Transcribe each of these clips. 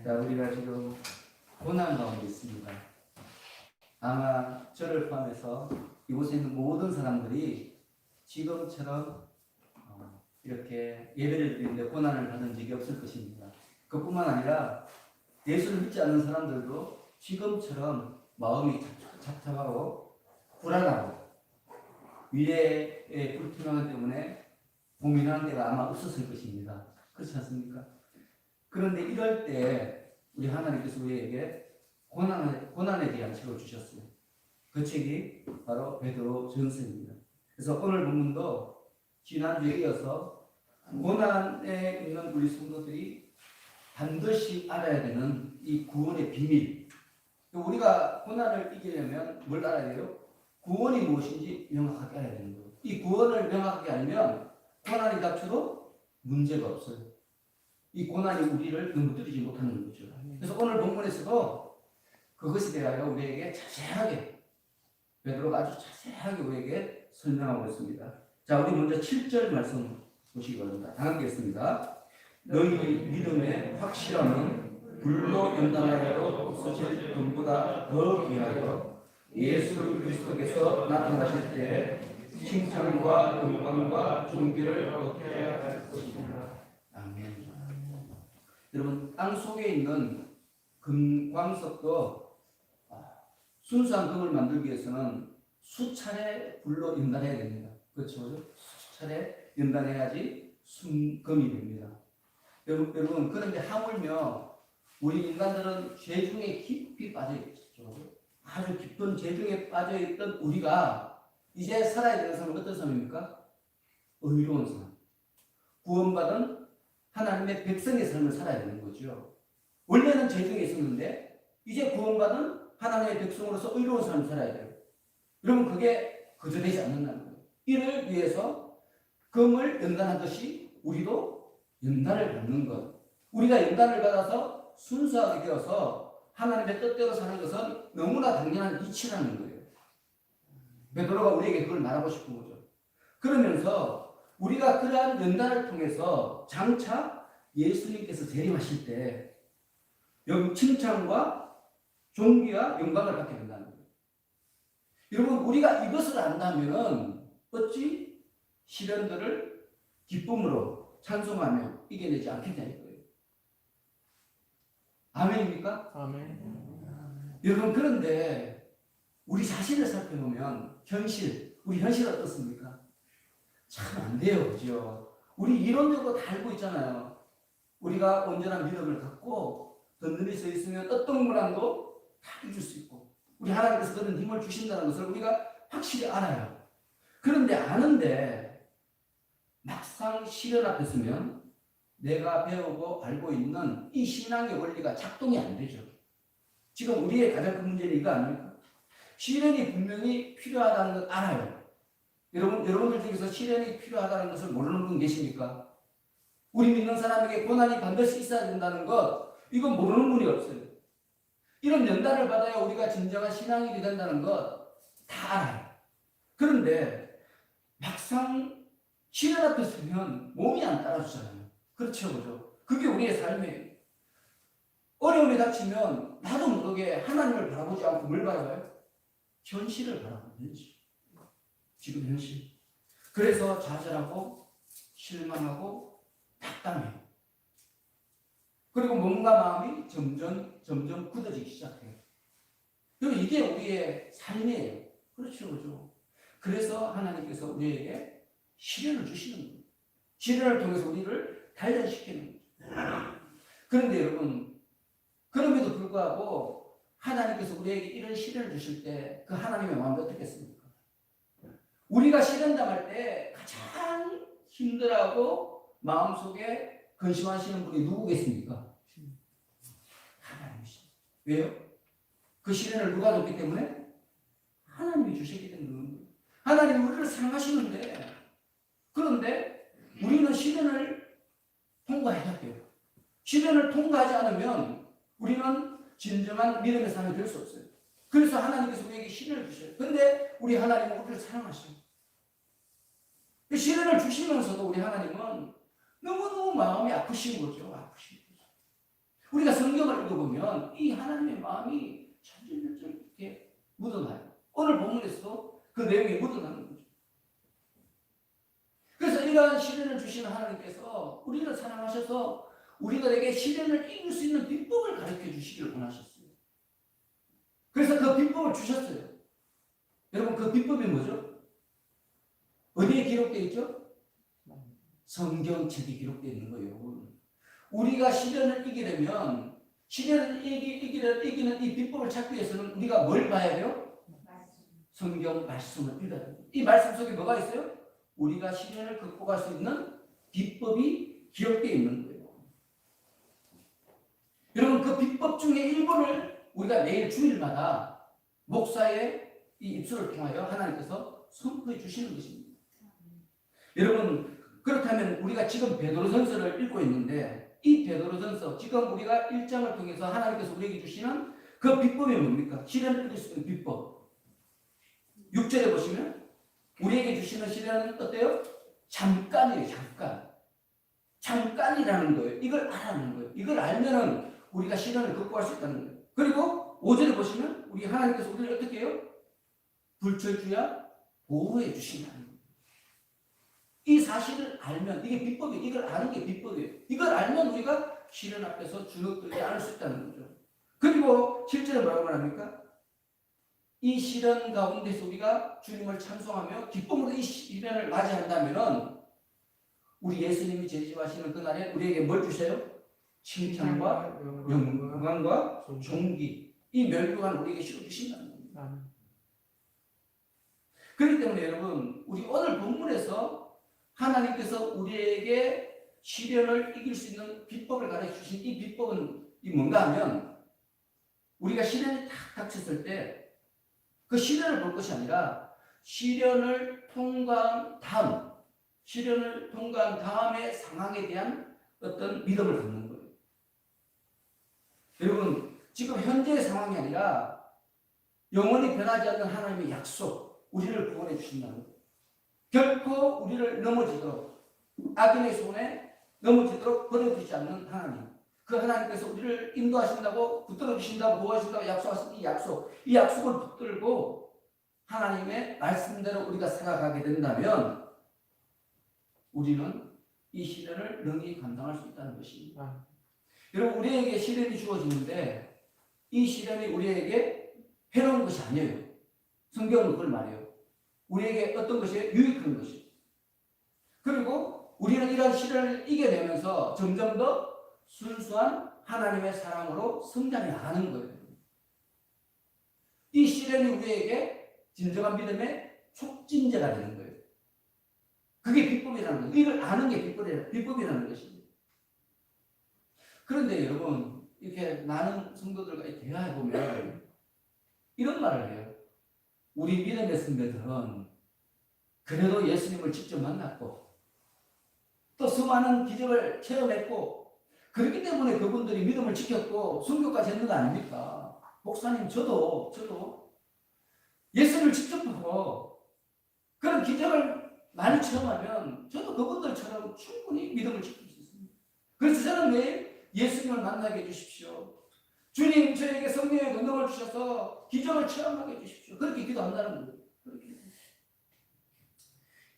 자, 우리가 지금 고난 가운데 있습니다. 아마 저를 포함해서 이곳에 있는 모든 사람들이 지금처럼 이렇게 예배를 드리는데 고난을 받은 적이 없을 것입니다. 그뿐만 아니라 예수를 믿지 않는 사람들도 지금처럼 마음이 착잡하고 불안하고 미래의 불투명함 때문에 고민하는 데가 아마 없었을 것입니다. 그렇지 않습니까? 그런데 이럴 때 우리 하나님께서 우리에게 고난에 대한 책을 주셨어요. 그 책이 바로 베드로 전서입니다. 그래서 오늘 본문도 지난주에 이어서 고난에 있는 우리 성도들이 반드시 알아야 되는 이 구원의 비밀. 우리가 고난을 이기려면 뭘 알아야 돼요? 구원이 무엇인지 명확하게 알아야 되는 거예요. 이 구원을 명확하게 알면 고난이 닥쳐도 문제가 없어요. 이 고난이 우리를 넘어뜨리지 못하는 거죠. 그래서 오늘 본문에서도 그것에 대하여 우리에게 자세하게 베드로가 아주 자세하게 우리에게 설명하고 있습니다. 자, 우리 먼저 7절 말씀 보시기 바랍니다. 다 함께 읽습니다. 너희 믿음의 확실함은 불로 연단하여도 없어질 금보다 더 귀하여 예수 그리스도께서 나타나실 때 칭찬과 영광과 존귀를 얻게 할 것입니다. 아멘. 여러분, 땅 속에 있는 금광석도 순수한 금을 만들기 위해서는 수차례 불로 연단해야 됩니다. 그렇죠? 수차례 연단해야지 순금이 됩니다. 여러분, 그런데 하물며 우리 인간들은 죄 중에 깊이 빠져 있죠. 아주 깊은 죄 중에 빠져 있던 우리가 이제 살아야 되는 삶은 어떤 삶입니까? 의로운 삶. 구원받은 하나님의 백성의 삶을 살아야 되는 거죠. 원래는 죄 중에 있었는데 이제 구원받은 하나님의 백성으로서 의로운 삶을 살아야 돼요. 그러면 그게 거저되지 않는다는 거예요. 이를 위해서 금을 연단하듯이 우리도 연단을 받는 것. 우리가 연단을 받아서 순수하게 되어서 하나님의 뜻대로 사는 것은 너무나 당연한 이치라는 거예요. 베드로가 우리에게 그걸 말하고 싶은 거죠. 그러면서 우리가 그러한 연단을 통해서 장차 예수님께서 재림하실 때 여기 칭찬과 존귀와 영광을 받게 된다는 거예요. 여러분, 우리가 이것을 안다면 어찌 시련들을 기쁨으로 찬송하며 이겨내지 않겠냐는 거예요. 아멘입니까? 아멘. 여러분, 그런데 우리 자신을 살펴보면 우리 현실 어떻습니까? 참 안 돼요, 그죠? 우리 이론적으로 다 알고 있잖아요. 우리가 온전한 믿음을 갖고 든든히 서 있으면 어떤 고난도 다 이길 수 있고 우리 하나님께서 그런 힘을 주신다는 것을 우리가 확실히 알아요. 그런데 아는데 막상 시련 앞에 서면 내가 배우고 알고 있는 이 신앙의 원리가 작동이 안 되죠. 지금 우리의 가장 큰 문제는 이거 아닙니까? 시련이 분명히 필요하다는 걸 알아요. 여러분들 중에서 시련이 필요하다는 것을 모르는 분 계십니까? 우리 믿는 사람에게 고난이 반드시 있어야 된다는 것, 이건 모르는 분이 없어요. 이런 연단을 받아야 우리가 진정한 신앙인이 된다는 것 다 알아요. 그런데 막상 시련 앞에 서면 몸이 안 따라주잖아요. 그렇죠, 그죠? 그게 우리의 삶이에요. 어려움에 닥치면 나도 모르게 하나님을 바라보지 않고 뭘 바라봐요? 현실을 바라봐요. 현실. 지금 현실. 그래서 좌절하고 실망하고 답답해요. 그리고 몸과 마음이 점점 굳어지기 시작해요. 그리고 이게 우리의 삶이에요. 그렇죠, 그죠? 그래서 하나님께서 우리에게 시련을 주시는 거예요. 시련을 통해서 우리를 단련시키는 거죠. 그런데 여러분, 그럼에도 불구하고 하나님께서 우리에게 이런 시련을 주실 때 그 하나님의 마음이 어떻겠습니까? 우리가 시련 당할 때 가장 힘들어하고 마음속에 근심하시는 분이 누구겠습니까? 하나님이십니다. 왜요? 그 시련을 누가 줬기 때문에? 하나님이 주셨기 때문에. 하나님이 우리를 사랑하시는데, 그런데 우리는 시련을 통과해야 돼요. 시련을 통과하지 않으면 우리는 진정한 믿음의 사람이 될 수 없어요. 그래서 하나님께서 우리에게 시련을 주셔요. 그런데 우리 하나님은 우리를 사랑하셔요. 시련을 주시면서도 우리 하나님은 너무너무 마음이 아프신 거죠. 아프신 거죠. 우리가 성경을 읽어보면 이 하나님의 마음이 천진일절 이렇게 묻어나요. 오늘 본문에서도 그 내용이 묻어나는 거죠. 그래서 이러한 시련을 주시는 하나님께서 우리를 사랑하셔서 우리들에게 시련을 이길 수 있는 비법을 가르쳐 주시기를 원하셨어요. 그래서 그 비법을 주셨어요. 여러분 그 비법이 뭐죠? 어디에 기록되어 있죠? 성경책에 기록되어 있는 거예요. 여러분. 우리가 시련을 이기려면 시련을 이기는 이 비법을 찾기 위해서는 우리가 뭘 봐야 돼요? 성경 말씀을 읽어야 돼요. 이 말씀 속에 뭐가 있어요? 우리가 시련을 극복할 수 있는 비법이 기록되어 있는 거예요. 여러분 그 비법 중에 일부를 우리가 매일 주일마다 목사의 이 입술을 통하여 하나님께서 선포해 주시는 것입니다. 여러분 그렇다면 우리가 지금 베드로전서를 읽고 있는데 이 베드로전서 지금 우리가 1장을 통해서 하나님께서 우리에게 주시는 그 비법이 뭡니까? 시련을 이길 수 있는 비법. 6절에 보시면 우리에게 주시는 시련은 어때요? 잠깐이에요. 잠깐이라는 거예요. 이걸 알아내는 거예요. 이걸 알면은 우리가 시련을 극복할 수 있다는 거예요. 그리고 5절에 보시면 우리 하나님께서 우리를 어떻게 해요? 불철주야 보호해 주신다는 거예요. 이 사실을 알면 이게 비법이에요. 이걸 아는 게 비법이에요. 이걸 알면 우리가 시련 앞에서 주눅들지 않을 수 있다는 거죠. 그리고 실제로 뭐라고 말합니까? 이 시련 가운데서 우리가 주님을 찬송하며 기쁨으로 이 시련을 맞이한다면은 우리 예수님이 제시하시는 그날에 우리에게 뭘 주세요? 칭찬과 영광과 존귀, 이 멸류관 우리에게 실어주신다는 겁니다. 그렇기 때문에 여러분 우리 오늘 본문에서 하나님께서 우리에게 시련을 이길 수 있는 비법을 가르쳐 주신 이 비법은 뭔가 하면 우리가 시련이 딱 닥쳤을 때 그 시련을 볼 것이 아니라 시련을 통과한 다음의 상황에 대한 어떤 믿음을 갖는 거예요. 여러분 지금 현재의 상황이 아니라 영원히 변하지 않는 하나님의 약속, 우리를 구원해 주신다는 거예요. 결코 우리를 넘어지도록 악인의 손에 넘어지도록 버려두지 않는 하나님. 그 하나님께서 우리를 인도하신다고 붙들어 주신다고 보호하신다고 약속하신 이 약속을 붙들고 하나님의 말씀대로 우리가 살아가게 된다면 우리는 이 시련을 능히 감당할 수 있다는 것입니다. 여러분 우리에게 시련이 주어지는데 이 시련이 우리에게 해로운 것이 아니에요. 성경은 그걸 말해요. 우리에게 어떤 것이에요? 유익한 것이에요. 그리고 우리는 이런 시련을 이겨내면서 점점 더 순수한 하나님의 사랑으로 성장해 나가는 거예요. 이 시련이 우리에게 진정한 믿음의 촉진제가 되는 거예요. 그게 비법이라는 거예요. 이걸 아는 게 비법이라는 것입니다. 그런데 여러분 이렇게 많은 성도들과 대화해보면 이런 말을 해요. 우리 믿음의 선배들은 그래도 예수님을 직접 만났고 또 수많은 기적을 체험했고 그렇기 때문에 그분들이 믿음을 지켰고 순교까지 했는 거 아닙니까? 목사님 저도 예수를 직접 보고 그런 기적을 많이 체험하면 저도 그분들처럼 충분히 믿음을 지킬 수 있습니다. 그래서 저는 매일 예수님을 만나게 해주십시오. 주님 저에게 성령의 능력을 주셔서 기적을 체험하게 해주십시오. 그렇게 기도한다는 거예요.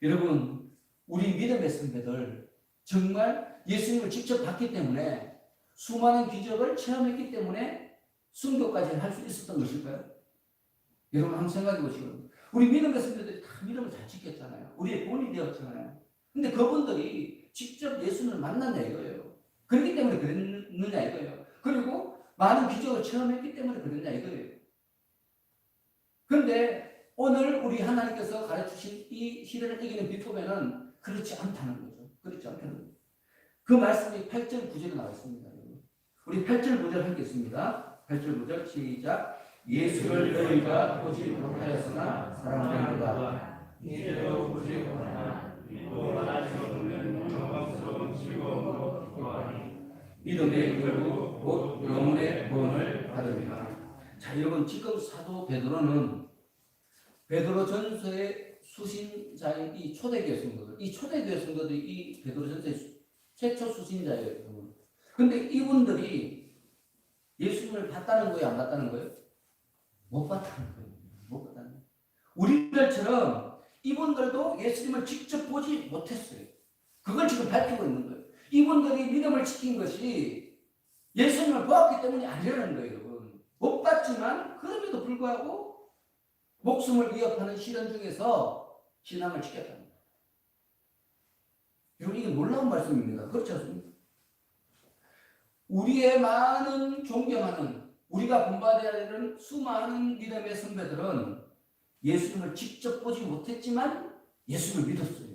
여러분 우리 믿음의 선배들 정말 예수님을 직접 봤기 때문에 수많은 기적을 체험했기 때문에 순교까지 할 수 있었던 것일까요? 여러분 한번 생각해 보시고 우리 믿음의 선배들이 다 믿음을 잘 지켰잖아요. 우리의 본이 되었잖아요. 근데 그분들이 직접 예수님을 만났냐 이거예요. 그렇기 때문에 그랬느냐 이거예요. 그리고 많은 기적을 체험했기 때문에 그랬냐 이거예요. 그런데 오늘 우리 하나님께서 가르치신 이 시련을 이기는 비법에는 그렇지 않다는 거죠. 그렇지 않다는 거죠. 그 말씀이 8절 9절에 나와 있습니다. 우리 8절 9절 하겠습니다. 8절 9절 시작. 예수를 너희가 보지 못하였으나 사랑하는도다. 이제도 보지 못하나 믿고 말하시는 영광스러운 즐거움으로 기뻐하니 믿음의 결국 곧 영혼의 구원을 받으리라. 자 여러분 지금 사도 베드로는 베드로전서의 수신자인 이 초대교회 성도들, 이 초대교회 성도들이 이 베드로전서의 최초 수신자예요. 그런데 이분들이 예수님을 봤다는 거예요? 안 봤다는 거예요? 못 봤다는 거예요. 못 봤다는 거예요. 우리들처럼 이분들도 예수님을 직접 보지 못했어요. 그걸 지금 밝히고 있는 거예요. 이분들이 믿음을 지킨 것이 예수님을 보았기 때문이 아니라는 거예요, 여러분. 못 봤지만 그럼에도 불구하고 목숨을 위협하는 시련 중에서 신앙을 지켰다는 거예요. 여러분, 이게 놀라운 말씀입니다. 그렇지 않습니까? 우리의 많은 존경하는, 우리가 본받아야 되는 수많은 믿음의 선배들은 예수님을 직접 보지 못했지만 예수님을 믿었어요.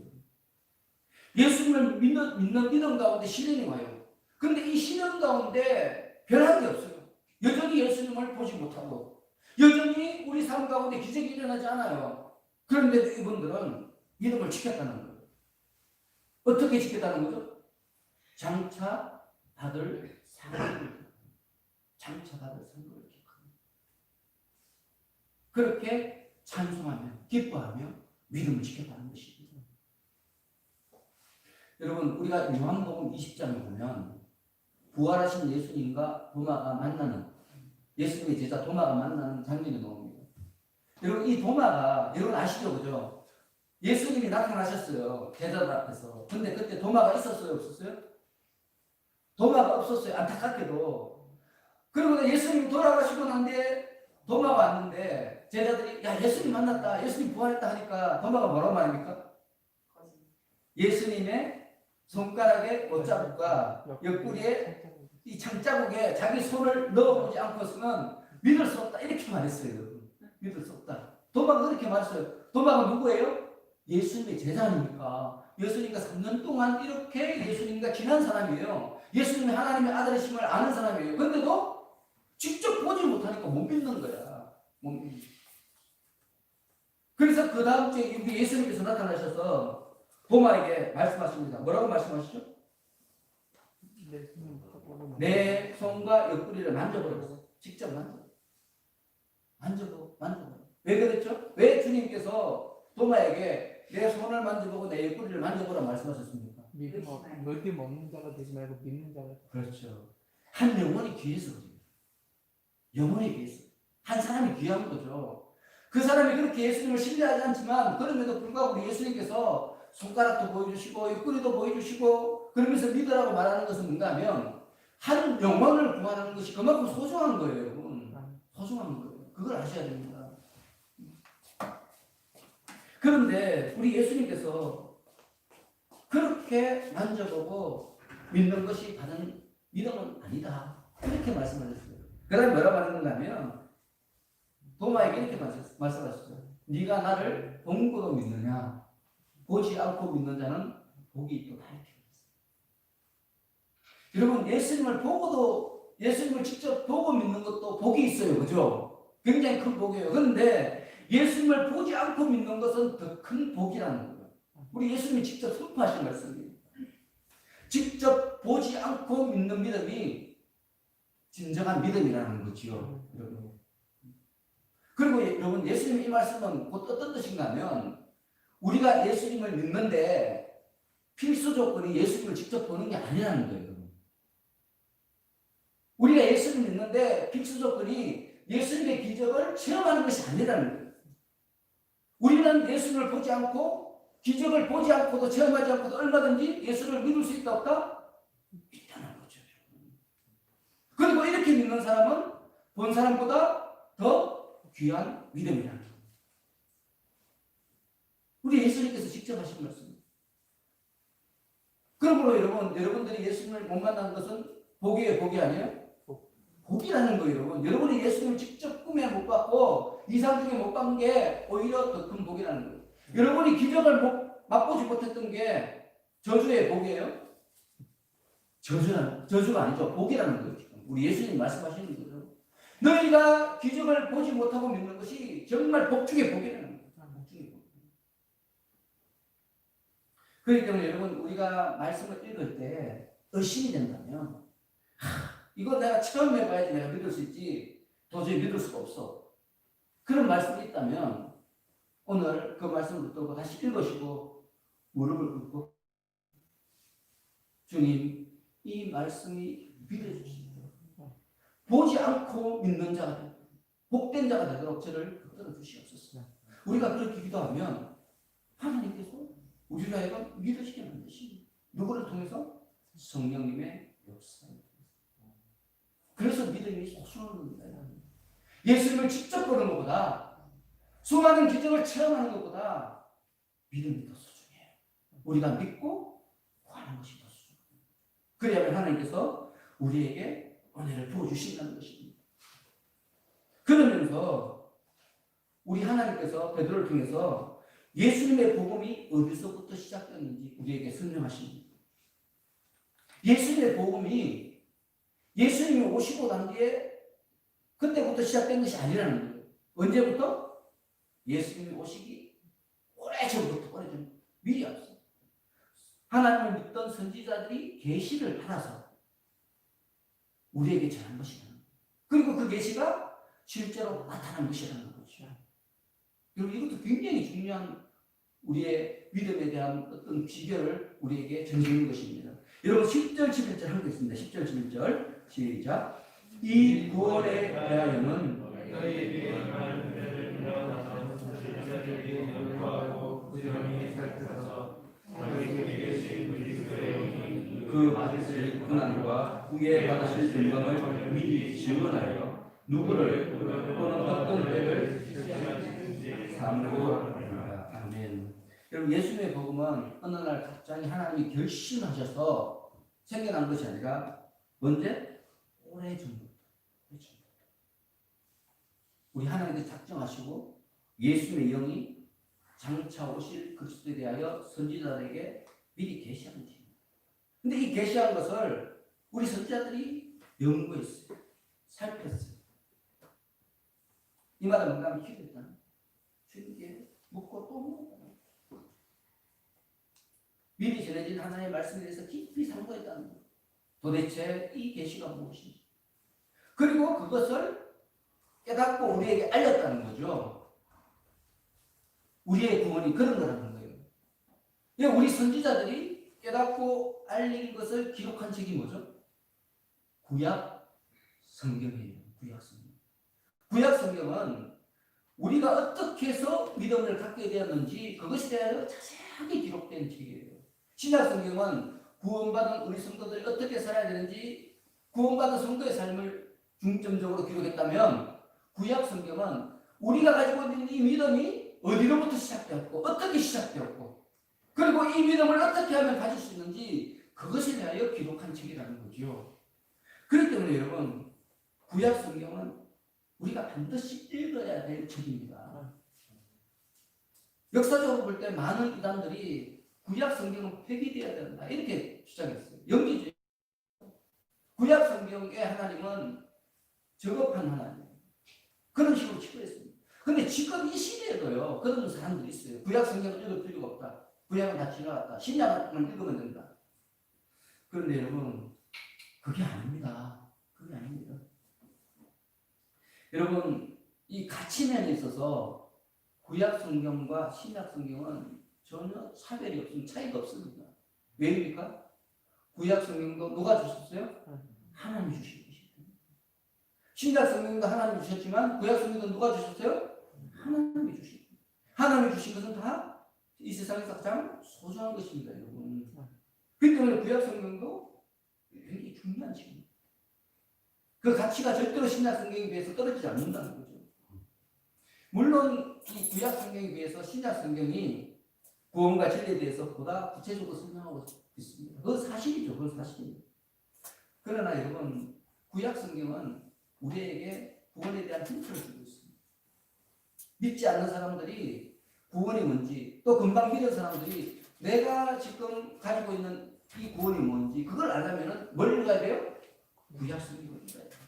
예수님을 믿는 믿음 가운데 시련이 와요. 그런데 이 시련 가운데 변한 게 없어요. 여전히 예수님을 보지 못하고 여전히 우리 삶 가운데 기적이 일어나지 않아요. 그런데도 이분들은 믿음을 지켰다는 거예요. 어떻게 지켰다는 거죠? 장차 받을 상급을 기억합니다. 그렇게 찬송하며 기뻐하며 믿음을 지켰다는 것입니다. 여러분, 우리가 요한복음 20장에 보면 부활하신 예수님과 도마가 만나는, 예수님의 제자 도마가 만나는 장면이 나옵니다. 여러분, 이 도마가, 여러분 아시죠? 그죠? 예수님이 나타나셨어요. 제자들 앞에서. 근데 그때 도마가 있었어요? 없었어요? 도마가 없었어요. 안타깝게도. 그러고 예수님이 돌아가시고 난 뒤에 도마가 왔는데 제자들이 야, 예수님 만났다. 예수님 부활했다 하니까 도마가 뭐라고 말합니까? 예수님의 손가락에 못자국과 옆구리에 이 창자국에 자기 손을 넣어보지 않고서는 믿을 수 없다. 이렇게 말했어요. 여러분. 믿을 수 없다. 도마가 그렇게 말했어요. 도마가 누구예요? 예수님의 제자 아닙니까? 예수님과 3년 동안 이렇게 예수님과 지난 사람이에요. 예수님이 하나님의 아들이심을 아는 사람이에요. 근데도 직접 보지 못하니까 못 믿는 거야. 못 믿는 거야. 그래서 그 다음 주에 우리 예수님께서 나타나셔서 도마에게 말씀하십니다. 뭐라고 말씀하시죠? 내 손과 옆구리를 만져보라. 직접 만져보라. 왜 그랬죠? 왜 주님께서 도마에게 내 손을 만져보고 내 옆구리를 만져보라 말씀하셨습니까? 믿음 없는 자가 되지 말고 믿는 자가. 그렇죠. 한 영혼이 귀해서 그래요. 영혼이 귀해서. 한 사람이 귀한 거죠. 그 사람이 그렇게 예수님을 신뢰하지 않지만 그럼에도 불구하고 우리 예수님께서 손가락도 보여주시고 옆구리도 보여주시고 그러면서 믿으라고 말하는 것은 뭔가 하면 한 영혼을 구하는 것이 그만큼 소중한 거예요, 여러분. 소중한 거예요. 그걸 아셔야 됩니다. 그런데 우리 예수님께서 그렇게 만져보고 믿는 것이 바른 믿음은 아니다. 이렇게 말씀하셨어요. 그 다음에 뭐라고 하는가 하면 도마에게 이렇게 말씀하셨어요. 네가 나를 본고도 믿느냐? 보지 않고 믿는 자는 복이 있도다. 여러분, 예수님을 직접 보고 믿는 것도 복이 있어요. 그죠? 굉장히 큰 복이에요. 그런데 예수님을 보지 않고 믿는 것은 더 큰 복이라는 거예요. 우리 예수님이 직접 선포하신 말씀이에요. 직접 보지 않고 믿는 믿음이 진정한 믿음이라는 거지요. 여러분. 그리고 여러분, 예수님의 이 말씀은 곧 어떤 뜻인가 하면 우리가 예수님을 믿는데 필수 조건이 예수님을 직접 보는 게 아니라는 거예요. 우리가 예수님을 믿는데 필수 조건이 예수님의 기적을 체험하는 것이 아니라는 거예요. 우리는 예수님을 보지 않고 기적을 보지 않고도 체험하지 않고도 얼마든지 예수를 믿을 수 있다 없다? 있다는 거죠. 그리고 이렇게 믿는 사람은 본 사람보다 더 귀한 믿음이라는 거예요. 우리 예수님께서 직접 하신 말씀입니다. 그러므로 여러분들이 예수님을 못 만난 것은 복이에요, 복이 아니에요? 복이라는 거예요, 여러분. 여러분이 예수님을 직접 꿈에 못 봤고 이상 중에 못 본 게 오히려 더 큰 복이라는 거예요. 여러분이 기적을 맛보지 못했던 게 저주의 복이에요? 저주가 아니죠. 복이라는 거예요. 우리 예수님 말씀하시는 거죠. 너희가 기적을 보지 못하고 믿는 것이 정말 복 중의 복이라는 거예요. 복 중의 복. 그렇기 때문에 여러분, 우리가 말씀을 읽을 때 의심이 된다면 이거 내가 처음 해봐야지 내가 믿을 수 있지 도저히 믿을 수가 없어. 그런 말씀이 있다면 오늘 그 말씀을 붙들고 다시 읽으시고 무릎을 꿇고 주님, 이 말씀이 믿어주십시오. 보지 않고 믿는 자가 되도록, 복된 자가 되도록 저를 붙들어 주시옵소서. 우리가 그렇게 기도하면 하나님께서 우리를 하여금 믿으시게 만드시고, 누구를 통해서? 성령님의 역사를 통해서. 그래서 믿음이 소중한 겁니다. 예수님을 직접 보는 것보다, 수많은 기적을 체험하는 것보다 믿음이 더 소중해요. 우리가 믿고 구하는 것이 더 소중해요. 그래야만 하나님께서 우리에게 은혜를 부어주신다는 것입니다. 그러면서 우리 하나님께서 베드로를 통해서 예수님의 복음이 어디서부터 시작됐는지 우리에게 설명하십니다. 예수님의 복음이 예수님이 오시고 난 뒤에 그때부터 시작된 것이 아니라는 거예요. 언제부터? 예수님이 오시기 오래전부터, 오래전, 미리 앞서 하나님을 믿던 선지자들이 계시를 받아서 우리에게 전한 것이라는 거예요. 그리고 그 계시가 실제로 나타난 것이라는 거죠. 여러분, 이것도 굉장히 중요한 우리의 믿음에 대한 어떤 비결을 우리에게 전해주는 것입니다. 여러분, 10절, 11절 하겠습니다. 10절, 11절 시작. 이 구원에 대하여는 너희에게 많은 죄를 일어나서 실제를 연구하고 부지런히 살펴서 너희에게 계신 그리스도의 영이 그 받으실 고난과 후에 받으실 영광을 미리 증언하여 누구를 또는 어떤 죄를 삼고합니다. 아멘. 여러분, 예수님의 복음은 어느 날 갑자기 하나님이 결심하셔서 생겨난 것이 아니라 언제? 오래전부터. 우리 하나님께서 작정하시고 예수님의 영이 장차 오실 그리스도에 대하여 선지자들에게 미리 계시한 것입니다. 근데 이 계시한 것을 우리 선지자들이 연구했어요. 살폈어요. 이 말은 뭔가 하면 기도했잖아요. 주님께 묻고 또 묻고 미리 전해진 하나님의 말씀에 대해서 깊이 상고했다는 거예요. 도대체 이 계시가 무엇인지. 그리고 그것을 깨닫고 우리에게 알렸다는 거죠. 우리의 구원이 그런 거라는 거예요. 우리 선지자들이 깨닫고 알린 것을 기록한 책이 뭐죠? 구약 성경이에요. 구약 성경. 구약 성경은 우리가 어떻게 해서 믿음을 갖게 되었는지 그것에 대하여 자세하게 기록된 책이에요. 신약 성경은 구원받은 우리 성도들이 어떻게 살아야 되는지, 구원받은 성도의 삶을 중점적으로 기록했다면, 구약 성경은 우리가 가지고 있는 이 믿음이 어디로부터 시작되었고 어떻게 시작되었고 그리고 이 믿음을 어떻게 하면 가질 수 있는지 그것에 대하여 기록한 책이라는 거죠. 그렇기 때문에 여러분, 구약 성경은 우리가 반드시 읽어야 될 책입니다. 역사적으로 볼 때 많은 이단들이 구약 성경은 폐기되어야 된다 이렇게 주장했어요. 영지주의. 구약 성경의 하나님은 저급한 하나님, 그런 식으로 치부했습니다. 근데 지금 이 시대에도요, 그런 사람들이 있어요. 구약 성경을 읽을 필요가 없다. 구약은 다 지나갔다. 신약만 읽으면 된다. 그런데 여러분, 그게 아닙니다. 그게 아닙니다. 여러분, 이 가치면에 있어서 구약 성경과 신약 성경은 전혀 차별이 없습니다. 차이가 없습니다. 왜입니까? 구약 성경도 누가 주셨어요? 하나님이 주신 것입니다. 신약 성경도 하나님이 주셨지만 구약 성경도 누가 주셨어요? 하나님이 주신 것입니다. 하나님이 주신 것은 다 이 세상에서 가장 소중한 것입니다, 여러분. 그렇기 때문에 구약 성경도 굉장히 중요한 책입니다. 그 가치가 절대로 신약 성경에 비해서 떨어지지 않는다는 거죠. 물론 이 구약 성경에 비해서 신약 성경이 구원과 진리에 대해서 보다 구체적으로 설명하고 있습니다. 그건 사실이죠. 그건 사실입니다. 그러나 여러분, 구약 성경은 우리에게 구원에 대한 힌트를 주고 있습니다. 믿지 않는 사람들이 구원이 뭔지, 또 금방 믿은 사람들이 내가 지금 가지고 있는 이 구원이 뭔지 그걸 알려면 뭘 읽어야 돼요? 구약 성경을 읽어야 돼요.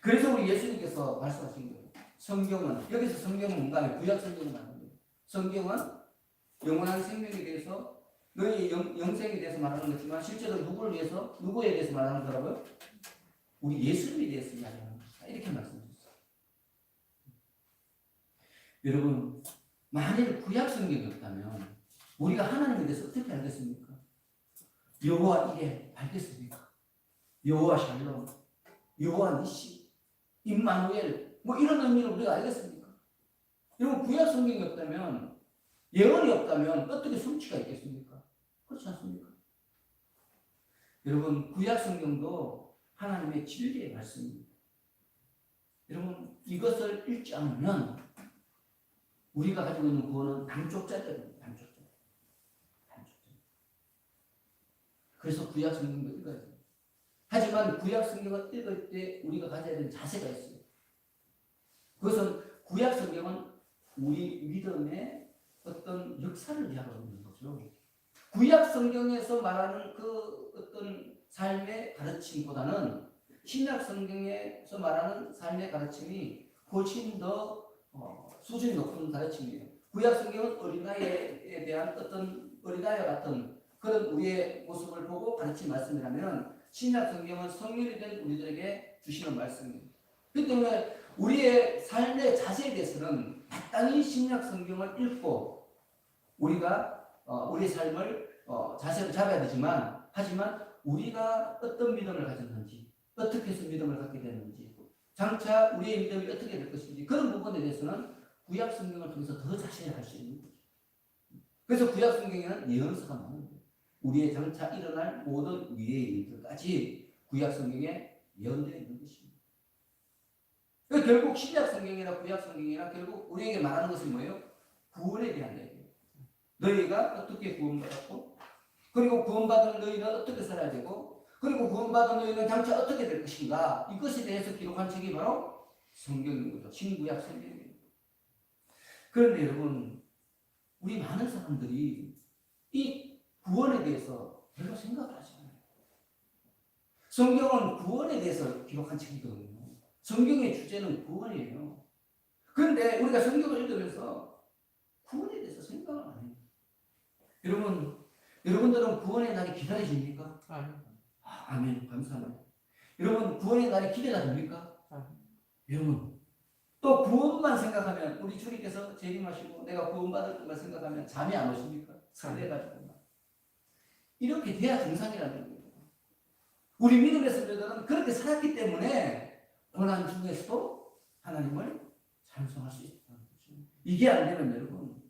그래서 우리 예수님께서 말씀하신 거예요. 성경은, 여기서 성경은 뭔가 하면 구약 성경은 아닙니다. 성경은 영원한 생명에 대해서, 너희 영생에 대해서 말하는 거지만 실제로 누구를 위해서, 누구에 대해서 말하는 거라고요? 우리 예수님에 대해서 이야기하는 것이다. 이렇게 말씀드렸어요. 여러분, 만일 구약 성경이 없다면 우리가 하나님에 대해서 어떻게 알겠습니까? 여호와 이레 알겠습니까? 여호와 샬롬, 여호와 니시, 임마누엘 뭐 이런 의미를 우리가 알겠습니까? 여러분 구약 성경이 없다면 예언이 없다면 어떻게 성취가 있겠습니까? 그렇지 않습니까? 여러분 구약 성경도 하나님의 진리의 말씀입니다. 여러분 이것을 읽지 않으면 우리가 가지고 있는 구원은 남쪽짜리입니다. 남쪽짜리. 그래서 구약 성경도 읽어야 돼요. 하지만 구약 성경을 읽을 때 우리가 가져야 되는 자세가 있어요. 그것은 구약 성경은 우리 믿음의 어떤 역사를 이야기하고 있는 거죠. 구약 성경에서 말하는 그 어떤 삶의 가르침보다는 신약 성경에서 말하는 삶의 가르침이 훨씬 더 수준이 높은 가르침이에요. 구약 성경은 어린아이에 대한 어떤 어린아이와 같은 그런 우리의 모습을 보고 가르친 말씀이라면 신약 성경은 성령이 된 우리들에게 주시는 말씀입니다. 그렇기 때문에 우리의 삶의 자세에 대해서는 마땅히 신약 성경을 읽고 우리가 우리의 삶을 자세로 잡아야 되지만 하지만 우리가 어떤 믿음을 가졌는지 어떻게 해서 믿음을 갖게 됐는지 장차 우리의 믿음이 어떻게 될 것인지 그런 부분에 대해서는 구약 성경을 통해서 더 자세히 할 수 있는 거죠. 그래서 구약 성경에는 예언서가 많은데 우리의 장차 일어날 모든 미래의 일들까지 구약 성경에 예언되어 있는 것입니다. 결국 신약 성경이나 구약 성경이나 결국 우리에게 말하는 것은 뭐예요? 구원에 대한 얘기예요. 너희가 어떻게 구원받았고 그리고 구원받은 너희는 어떻게 살아야 되고 그리고 구원받은 너희는 장차 어떻게 될 것인가 이것에 대해서 기록한 책이 바로 성경인 거죠. 신구약 성경입니다. 그런데 여러분 우리 많은 사람들이 이 구원에 대해서 별로 생각을 하지 않아요. 성경은 구원에 대해서 기록한 책이거든요. 성경의 주제는 구원이에요. 그런데 우리가 성경을 읽으면서 구원에 대해서 생각을 안 해요. 여러분들은 구원의 날이 기다려집니까? 아멘. 감사합니다. 여러분 구원의 날이 기대가 됩니까? 여러분 또 구원만 생각하면 우리 주님께서 재림하시고 내가 구원받을 것만 생각하면 잠이 안 오십니까? 설레가지고 이렇게 돼야 정상이라는 거예요. 우리 믿음의 성도들은 그렇게 살았기 때문에 고난 중에서도 하나님을 찬송할 수 있다는 거죠. 이게 안 되면 여러분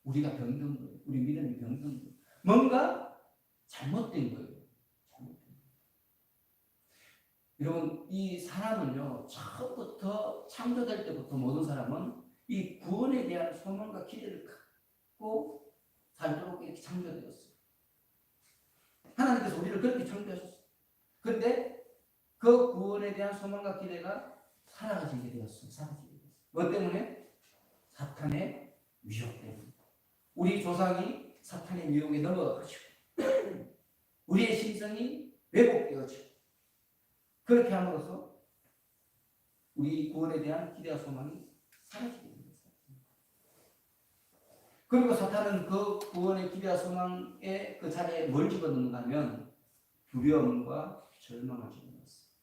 우리가 병든 거예요. 우리 믿음이 병든 거예요. 뭔가 잘못된 거예요. 여러분 이 사람은요 처음부터 창조될 때부터 모든 사람은 이 구원에 대한 소망과 기대를 갖고 살도록 이렇게 창조되었어요. 하나님께서 우리를 그렇게 창조하셨어요. 그런데 그 구원에 대한 소망과 기대가 사라지게 되었어요. 사라지게 되었어요. 뭐 때문에? 사탄의 위협 때문에. 우리 조상이 사탄의 미혹에 넘어가가지고 우리의 심성이 왜곡되어지고 그렇게 함으로써 우리 구원에 대한 기대와 소망이 사라지게 됩니다. 그리고 사탄은 그 구원의 기대와 소망의 그 자리에 뭘 집어넣는가 하면 두려움과 절망을 집어넣었어요.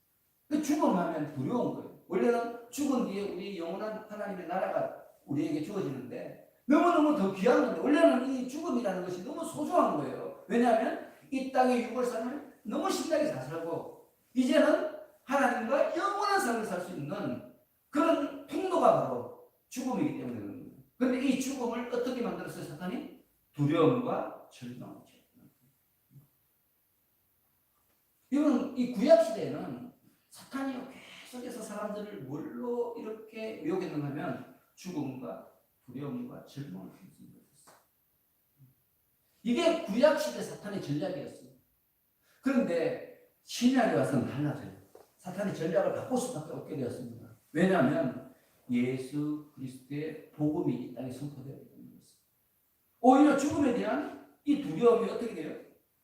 그 죽음하면 두려운 거예요. 원래는 죽은 뒤에 우리 영원한 하나님의 나라가 우리에게 주어지는데 너무너무 더 귀한 건데 원래는 이 죽음이라는 것이 너무 소중한 거예요. 왜냐하면 이 땅의 육을 삶을 너무 신나게 잘 살고 이제는 하나님과 영원한 삶을 살 수 있는 그런 통로가 바로 죽음이기 때문에 그런 거예요. 그런데 이 죽음을 어떻게 만들었어요? 사탄이? 두려움과 절망을 이건 이 구약 시대에는 사탄이 계속해서 사람들을 뭘로 이렇게 유혹했는가 하면 죽음과 두려움과 절망을 통해서 있었어요. 이게 구약 시대 사탄의 전략이었어요. 그런데 신약에 와서는 달라져요. 사탄의 전략을 바꿀 수밖에 없게 되었습니다. 왜냐하면 예수 그리스도의 복음이 이 땅에 선포되었기 때문이었어요. 오히려 죽음에 대한 이 두려움이 어떻게 돼요?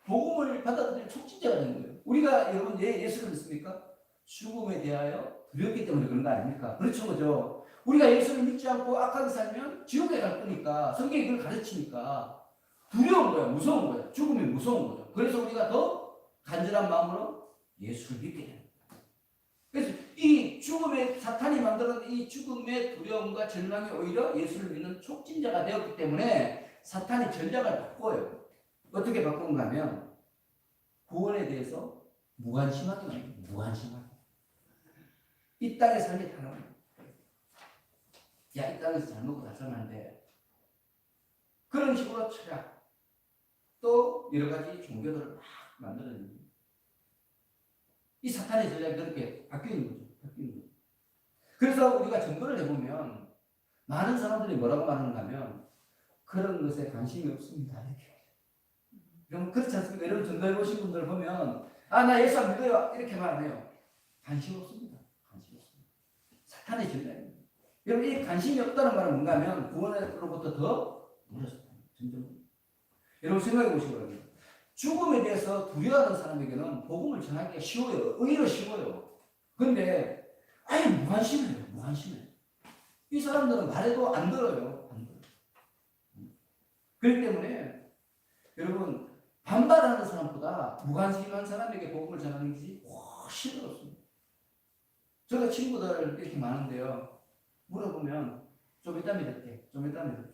복음을 받아들이는 촉진자가 된 거예요. 우리가 여러분 예수를 믿습니까? 죽음에 대하여 두렵기 때문에 그런 거 아닙니까? 그렇죠, 그죠? 우리가 예수를 믿지 않고 악하게 살면 지옥에 갈 거니까 성경이 그걸 가르치니까 두려운 거예요. 무서운 거예요. 죽음이 무서운 거죠. 그래서 우리가 더 간절한 마음으로 예수를 믿게 돼요. 그래서 이 죽음의 사탄이 만드는 이 죽음의 두려움과 절망이 오히려 예수를 믿는 촉진자가 되었기 때문에 사탄이 전략을 바꿔요. 어떻게 바꾼가 하면 구원에 대해서 무관심하게 만듭니다. 무관심하게. 이 땅의 삶이 다 나옵니다. 야, 이 땅에서 잘 먹고 잘 살면 돼. 그런 식으로 철학, 또 여러 가지 종교들을 막 만들어냅니다. 이 사탄의 전략이 그렇게 바뀌는 거죠. 바뀌는 거죠. 그래서 우리가 전도를 해보면 많은 사람들이 뭐라고 말하는가 하면 그런 것에 관심이 없습니다. 이렇게. 그럼 그렇지 않습니까? 여러분 전도해보신 분들 보면 아, 나 예수 안 믿어요. 이렇게 말 안 해요. 관심 없습니다. 관심 없습니다. 사탄의 전략입니다. 여러분 이 관심이 없다는 말은 뭔가 하면 구원으로부터 더 멀어졌다. 점점. 여러분 생각해 보시기 바랍니다. 죽음에 대해서 두려워하는 사람에게는 복음을 전하기가 쉬워요. 의외로 쉬워요. 그런데 아예 무관심해요. 무관심해요. 이 사람들은 말해도 안 들어요. 안 들어요. 그렇기 때문에 여러분 반발하는 사람보다 무관심한 사람에게 복음을 전하는 것이 훨씬 어렵습니다. 제가 친구들 이렇게 많은데요. 물어보면 좀 이따 믿을게. 좀 이따 믿을게.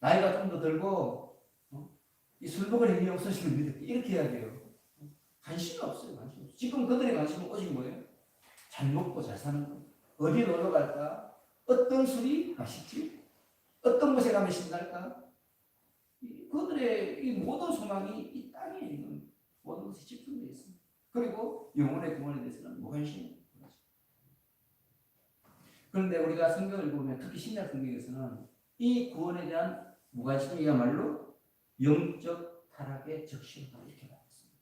나이가 좀 더 들고 이 술 먹을 힘이 없으시면 믿을게. 이렇게 이야기해요. 관심이 없어요. 관심 없어요. 지금 그들의 관심은 오직 뭐예요? 잘 먹고 잘 사는 거. 어디 놀러 갈까? 어떤 술이 맛있지? 어떤 곳에 가면 신날까? 그들의 이 모든 소망이 이 땅에 있는 모든 것이 집중되어 있습니다. 그리고 영혼의 구원에 대해서는 무관심입니다. 그런데 우리가 성경을 보면 특히 신약 성경에서는 이 구원에 대한 무관심이야말로 영적 타락의 적시다 이렇게 말했습니다.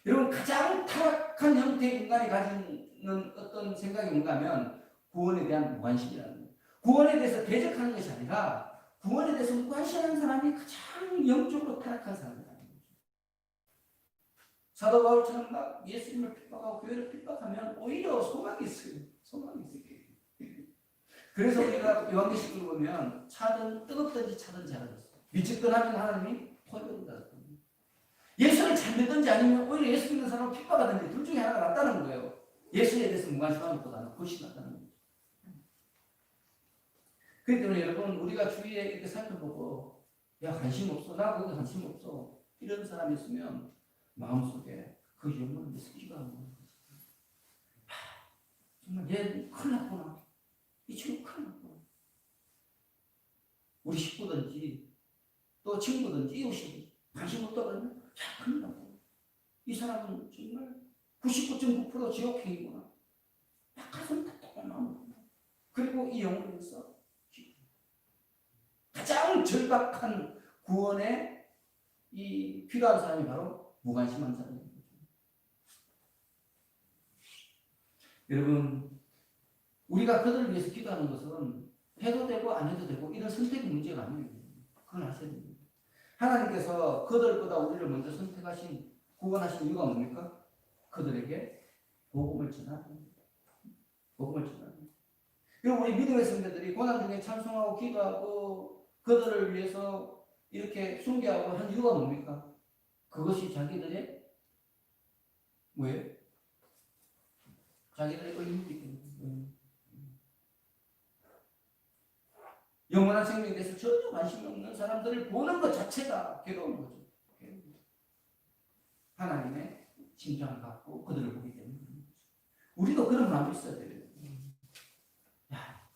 여러분 가장 타락한 형태의 인간이 가지는 어떤 생각이 뭔가 하면 구원에 대한 무관심이라는 거예요. 구원에 대해서 대적하는 것이 아니라 구원에 대해서 무관심한 사람이 가장 영적으로 타락한 사람이라는 거죠. 사도 바울처럼 막 예수님을 핍박하고 교회를 핍박하면 오히려 소망이 있어요. 소망이 있어요. 그래서 우리가 요한계시록을 보면 차든 뜨겁든지 차든 잘하셨어요. 미치거나면 하나님이 포효된다. 예수를 잘 믿든지 아니면 오히려 예수 믿는 사람을 핍박하든지 둘 중에 하나가 낫다는 거예요. 예수에 대해서 무관심한 것보다는 훨씬 낫다는 거죠. 그렇기 때문에 여러분 우리가 주위에 이렇게 살펴보고 야 관심 없어. 나 거기 관심 없어. 이런 사람이 있으면 마음속에 그 영혼을 위해서 기도하는 거예요. 정말 얘 큰일 났구나. 이 친구 큰일 났구나. 우리 식구든지 또 친구든지 이웃이 관심 없다 그러면 야 큰일 났구나. 이 사람은 정말 99.9% 지옥행이구나. 막 가슴 답답한 마음이구나. 그리고 이 영혼을 위해서 가장 절박한 구원에 이 필요한 사람이 바로 무관심한 사람입니다. 여러분 우리가 그들을 위해서 기도하는 것은 해도 되고 안 해도 되고 이런 선택의 문제가 아니에요. 그걸 아셔야 됩니다. 하나님께서 그들보다 우리를 먼저 선택하신 구원하신 이유가 뭡니까? 그들에게 복음을 전하는 겁니다. 복음을 전하는 겁니다. 그리고 우리 믿음의 성도들이 고난 중에 찬송하고 기도하고 그들을 위해서 이렇게 숭배하고 한 이유가 뭡니까? 그것이 자기들의 뭐예요? 자기들의 의미이기 때문에. 영원한 생명에 대해서 전혀 관심이 없는 사람들을 보는 것 자체가 괴로운 거죠. 하나님의 칭찬을 받고 그들을 보기 때문에. 우리도 그런 마음이 있어야 돼요. 야,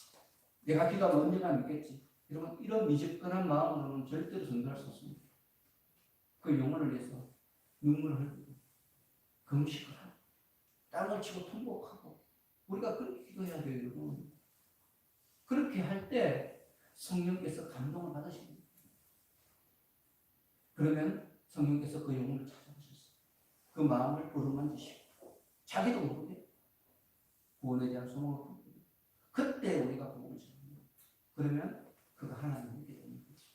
내가 기도하면 언젠가 믿겠지. 여러분 이런 미적근한 마음으로는 절대로 전도할 수 없습니다. 그 영혼을 위해서 눈물을 흘리고 금식을 하고 땅을 치고 통곡하고 우리가 그렇게 기도해야 돼요. 여러분. 그렇게 할 때 성령께서 감동을 받으십니다. 그러면 성령께서 그 영혼을 찾아오셨어요. 그 마음을 어루만지시고 자기도 모르게 구원에 대한 소망을 품고 그때 우리가 복음을 전합니다. 그러면 그가 하나님께 되는 거죠.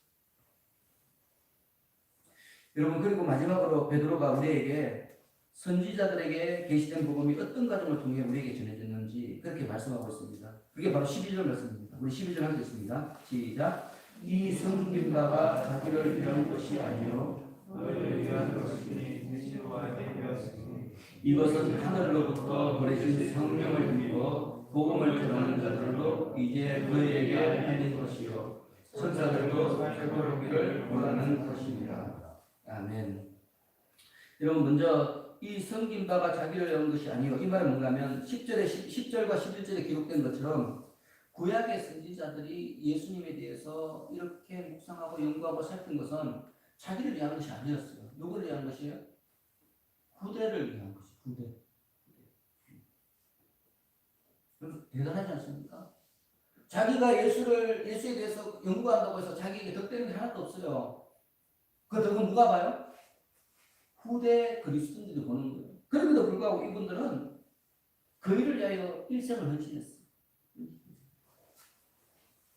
여러분 그리고 마지막으로 베드로가 우리에게 선지자들에게 계시된 복음이 어떤 과정을 통해 우리에게 전해졌는지 그렇게 말씀하고 있습니다. 그게 바로 12절 말씀입니다. 우리 12절 하겠습니다. 시작. 이 성긴 바가 자기를 위한 것이 아니요 너희를 위한 것이니 계시로가 되었으니 이것은 하늘로부터 보내신 성령을 믿고 복음을 전하는 자들로 이제 너희에게 알린 것이요 천사들도 살펴보기를 원하는 것입니다. 아멘. 여러분 먼저 이 섬긴 바가 자기를 여는 것이 아니요. 이 말은 뭔가 하면 10절과 11절에 기록된 것처럼 구약의 선지자들이 예수님에 대해서 이렇게 묵상하고 연구하고 살핀 것은 자기를 위한 것이 아니었어요. 누구를 위한 것이에요? 후대를 위한 것이 후대. 대단하지 않습니까? 자기가 예수에 대해서 연구한다고 해서 자기에게 덕되는 게 하나도 없어요. 그 덕은 누가 봐요? 후대 그리스도인들이 보는 거예요. 그럼에도 불구하고 이분들은 그 일을 위하여 일생을 헌신했어요.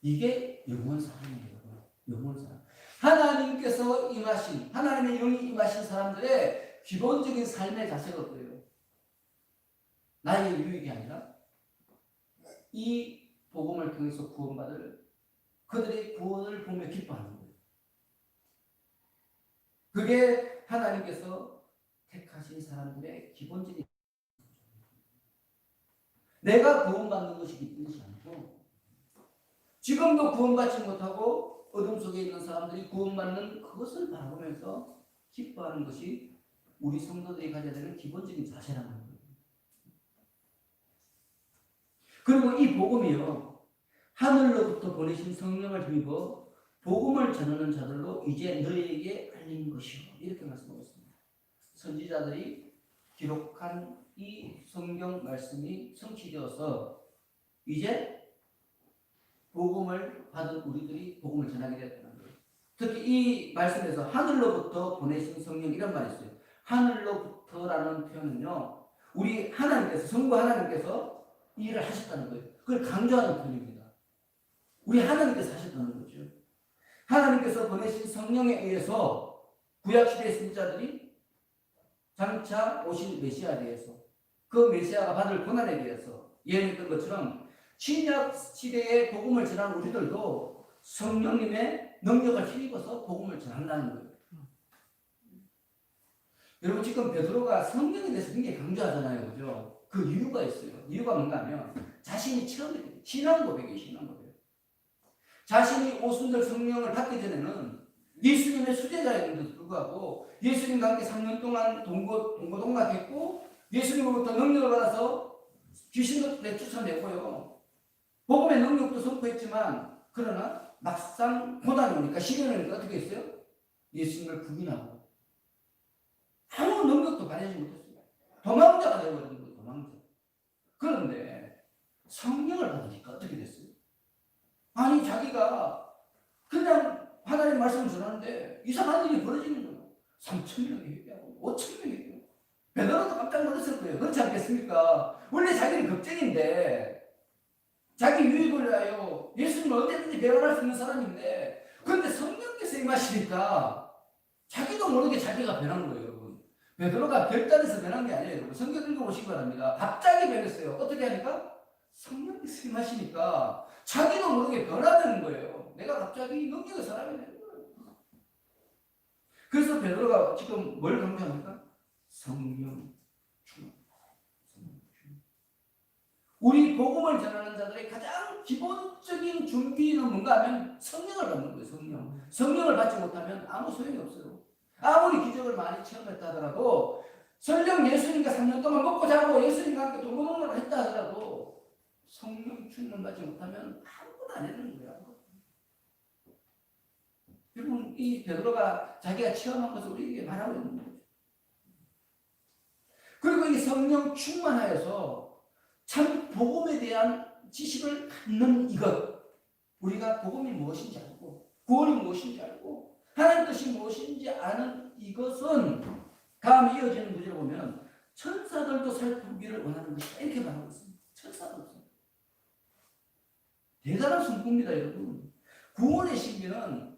이게 영원 사랑이에요. 영원 사랑. 하나님께서 임하신, 하나님의 영이 임하신 사람들의 기본적인 삶의 자세가 뭐예요? 나의 유익이 아니라 이 복음을 통해서 구원받을 그들의 구원을 보며 기뻐하는 거예요. 그게 하나님께서 택하신 사람들의 기본적인 내가 구원받는 것이 기쁜 것이 아니고 지금도 구원받지 못하고 어둠 속에 있는 사람들이 구원받는 그것을 바라보면서 기뻐하는 것이 우리 성도들이 가져야 되는 기본적인 자세라는 거예요. 그리고 이 복음이요, 하늘로부터 보내신 성령을 힘입어 복음을 전하는 자들로 이제 너희에게 알린 것이요. 이렇게 말씀하고 있습니다. 선지자들이 기록한 이 성경 말씀이 성취되어서 이제 복음을 받은 우리들이 복음을 전하게 되었다는 거예요. 특히 이 말씀에서 하늘로부터 보내신 성령 이런 말이 있어요. 하늘로부터라는 표현은요, 우리 하나님께서, 성부 하나님께서 이 일을 하셨다는 거예요. 그걸 강조하는 표현입니다. 우리 하나님께서 하셨다는 거죠. 하나님께서 보내신 성령에 의해서 구약시대의 선지자들이 장차 오신 메시아에 대해서 그 메시아가 받을 고난에 대해서 예언했던 것처럼 신약 시대의 복음을 전하는 우리들도 성령님의 능력을 힘입어서 복음을 전한다는 거예요. 여러분 지금 베드로가 성령에 대해서 굉장히 강조하잖아요. 그죠? 그 이유가 있어요. 이유가 뭔가 하면 자신이 처음에 신앙 고백이에요. 신앙 고백. 자신이 오순절 성령을 받기 전에는 예수님의 수제자였는데도 불구하고 예수님과 함께 3년 동안 동고동락했고 예수님으로부터 능력을 받아서 귀신도 내쫓아내고요. 복음의 능력도 선포했지만 그러나 막상 고난이 오니까 시련이 오니까 어떻게 했어요? 예수님을 부인하고 아무 능력도 발휘하지 못했어요. 도망자가 되어버린 거예요. 도망자. 그런데 성령을 받으니까 어떻게 됐어요? 아니 자기가 그냥 하나님 말씀을 전하는데 이상한 일이 벌어지는 거예요. 3,000명이 회개하고 5,000명이 회개하고 베드로도 깜짝 놀랐을 거예요. 그렇지 않겠습니까? 원래 자기는 겁쟁인데 자기 유익을 위하여 예수님을 언제든지 배반할 수 있는 사람인데 그런데 성령께서 임하시니까 자기도 모르게 자기가 변한 거예요. 여러분. 베드로가 별단에서 변한 게 아니에요. 여러분. 성경 읽어보시기 바랍니다. 갑자기 변했어요. 어떻게 하니까? 성령께서 임하시니까 자기도 모르게 변화되는 거예요. 내가 갑자기 능력의 사람이 되는 거예요. 그래서 베드로가 지금 뭘 강조합니까? 성령 충만. 우리 복음을 전하는 자들의 가장 기본적인 준비는 뭔가 하면 성령을 받는 거예요. 성령. 성령을 받지 못하면 아무 소용이 없어요. 아무리 기적을 많이 체험했다 하더라도 설령 예수님과 3년 동안 먹고 자고 예수님과 함께 동고동락을 했다 하더라도 성령 충만 받지 못하면 아무것도 안 되는 거예요. 여러분 이 베드로가 자기가 체험한 것을 우리에게 말하고 있는 거죠. 그리고 이 성령 충만하여서 참 복음에 대한 지식을 갖는 이것, 우리가 복음이 무엇인지 알고 구원이 무엇인지 알고 하나님 뜻이 무엇인지 아는 이것은 다음에 이어지는 구절을 보면 천사들도 살피기를 원하는 것이다 이렇게 말하고 있습니다. 천사들도 대단한 성품입니다. 여러분 구원의 신비는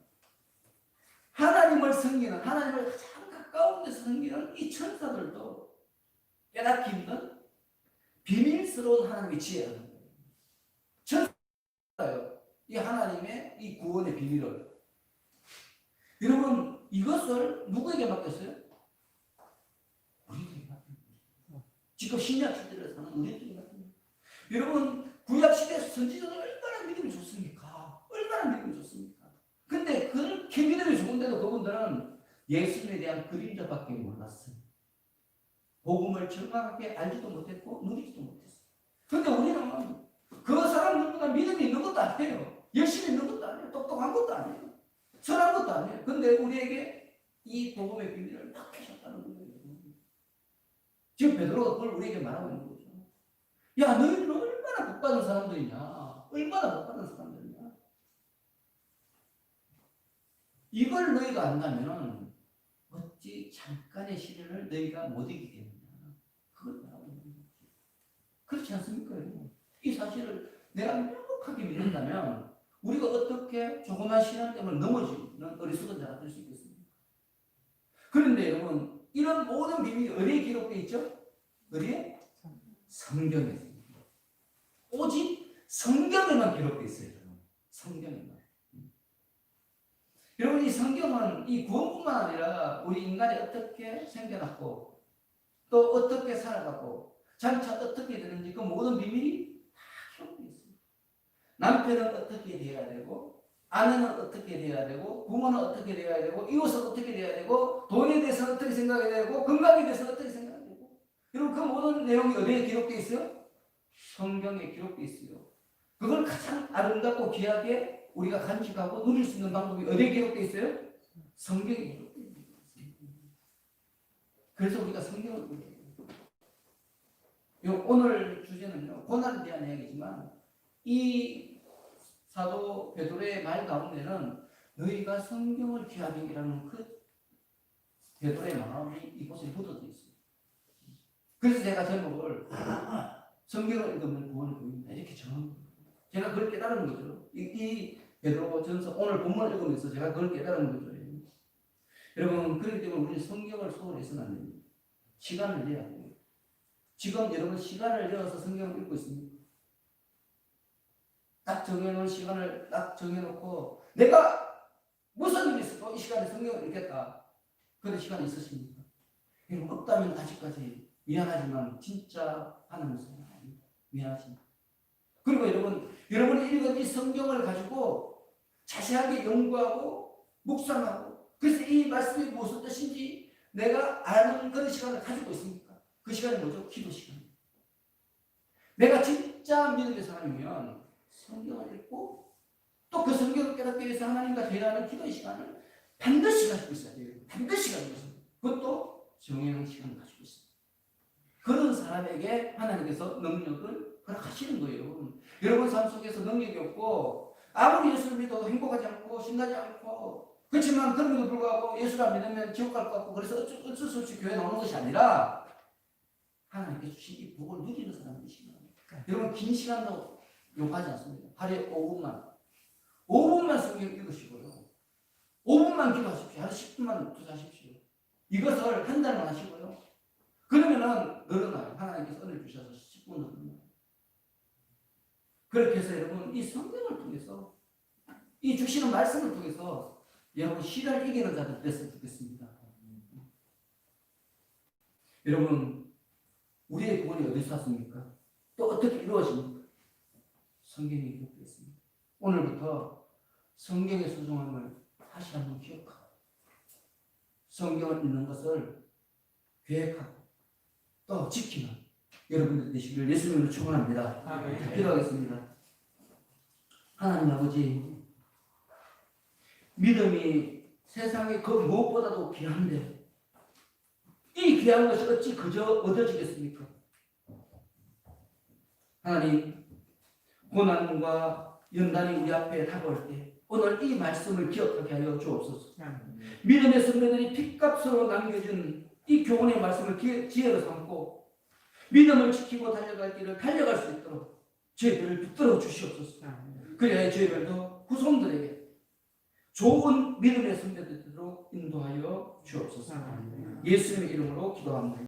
하나님을 섬기는 하나님을 가장 가까운 데서 섬기는 이 천사들도 깨닫기 힘든 비밀스러운 하나님의 지혜라는 거예요. 천사요. 이 하나님의 이 구원의 비밀을. 여러분 이것을 누구에게 맡겼어요? 우리들에게 맡깁니다. 지금 신약 시대를 사는 우리들에게 맡깁니다. 여러분 구약 시대에서 선지자들 얼마나 믿음이 좋습니까? 얼마나 믿음이 좋습니까? 근데 그렇게 믿음이 좋은데도 그분들은 예수님에 대한 그림자밖에 몰랐어요. 복음을 정확하게 알지도 못했고 누리지도 못했어요. 그런데 우리는 그 사람들보다 믿음이 있는 것도 아니에요. 열심히 있는 것도 아니에요. 똑똑한 것도 아니에요. 선한 것도 아니에요. 그런데 우리에게 이 복음의 비밀을 맡기셨다는 거예요. 지금 베드로가 그걸 우리에게 말하고 있는 거죠. 야, 너희들은 얼마나 복받은 사람들이냐. 얼마나 복받은 사람들이냐. 이걸 너희가 안다면 어찌 잠깐의 시련을 너희가 못 이기겠느냐. 그걸 말하고 있는 거죠. 그렇지 않습니까? 이 사실을 내가 명확하게 믿는다면 우리가 어떻게 조그만 시련 때문에 넘어지는 어리석은 자가 될 수 있겠습니까? 그런데 여러분, 이런 모든 비밀이 어디에 기록되어 있죠? 어디에? 성경에 있습니다. 오직 성경에만 기록되어 있어요. 성경에만. 여러분, 이 성경은 이 구원뿐만 아니라 우리 인간이 어떻게 생겨났고 또 어떻게 살아가고 장차 어떻게 되는지 그 모든 비밀이 다 기록되어 있습니다. 남편은 어떻게 되어야 되고 아내는 어떻게 되어야 되고 부모는 어떻게 되어야 되고 이웃은 어떻게 되어야 되고 돈에 대해서 어떻게 생각해야 되고 건강에 대해서 어떻게 생각해야 되고 여러분 그 모든 내용이 어디에 기록되어 있어요? 성경에 기록되어 있어요. 그걸 가장 아름답고 귀하게 우리가 간직하고 누릴 수 있는 방법이 어디에 기록되어 있어요? 성경에 기록되어 있어요. 그래서 우리가 성경을 보게 돼요. 오늘 주제는요, 고난에 대한 이야기지만 이 사도 베드로의 말 가운데는 너희가 성경을 귀하게 여기라는 그 베드로의 마음이 이곳에 묻어져 있어요. 그래서 제가 제목을 성경을 읽으면 구원을 보인다 이렇게 정합니다. 제가 그걸 깨달은 거죠. 이 베드로 전서 오늘 본문을 읽으면서 제가 그걸 깨달은 거죠. 여러분, 그렇기 때문에 우리는 성경을 소홀해서는 안 됩니다. 시간을 내야 돼요. 지금 여러분 시간을 내어서 성경을 읽고 있습니다. 딱 정해놓은 시간을 딱 정해놓고 내가 무슨 일이 있어도 이 시간에 성경을 읽겠다. 그런 시간이 있으십니까? 여러분, 없다면 아직까지 미안하지만 진짜 하나님 사랑 아닙니다. 미안하십니다. 그리고 여러분이 읽은 이 성경을 가지고 자세하게 연구하고 묵상하고 그래서 이 말씀이 무슨 뜻인지 내가 아는 그런 시간을 가지고 있습니까? 그 시간이 뭐죠? 기도 시간입니다. 내가 진짜 믿음의 사람이면 성경을 읽고 또 그 성경을 깨닫기 위해서 하나님과 대화하는 기도의 시간을 반드시 가지고 있어야 돼요. 반드시 가지고 있습니다. 그것도 정해놓은 시간을 가지고 있습니다. 그런 사람에게 하나님께서 능력을 허락하시는 거예요. 여러분 삶 속에서 능력이 없고 아무리 예수를 믿어도 행복하지 않고 신나지 않고 그렇지만 그럼에도 불구하고 예수를 안 믿으면 지옥 갈 것 같고 그래서 어쩔 수 없이 교회 나오는 것이 아니라 하나님께서 주신 이 복을 누리는 사람이시면 여러분 긴 시간도 요구하지 않습니다. 하루에 5분만 성경 읽으시고요. 5분만 기도하십시오. 하루 10분만 투자하십시오. 이것을 한 달만 하시고요. 그러면은 늘어나요. 하나님께서 은혜를 주셔서 10분으로 늘어나요. 그렇게 해서 여러분 이 성경을 통해서 이 주시는 말씀을 통해서 여러분 시련을 이기는 자들 됐으면 좋겠습니다. 여러분 우리의 구원이 어디서 왔습니까? 또 어떻게 이루어집니까? 성경에 기록되어 있습니다. 오늘부터 성경의 소중함을 다시 한번 기억하고 성경을 읽는 것을 계획하고 또 지키는 여러분들 되시기를 예수님으로 축원합니다. 기도하겠습니다. 하나님 아버지, 믿음이 세상에 그 무엇보다도 귀한데 이 귀한 것이 어찌 그저 얻어지겠습니까? 하나님, 고난과 연단이 우리 앞에 다가올 때 오늘 이 말씀을 기억하게 하여 주옵소서. 믿음의 선배들이 핏값으로 남겨준 이 교훈의 말씀을 지혜로 삼고 믿음을 지키고 달려갈 길을 달려갈 수 있도록 저희들을 붙들어 주시옵소서. 그래야 저희들도 후손들에게 좋은 믿음의 선배들로 인도하여 주옵소서. 예수님의 이름으로 기도합니다.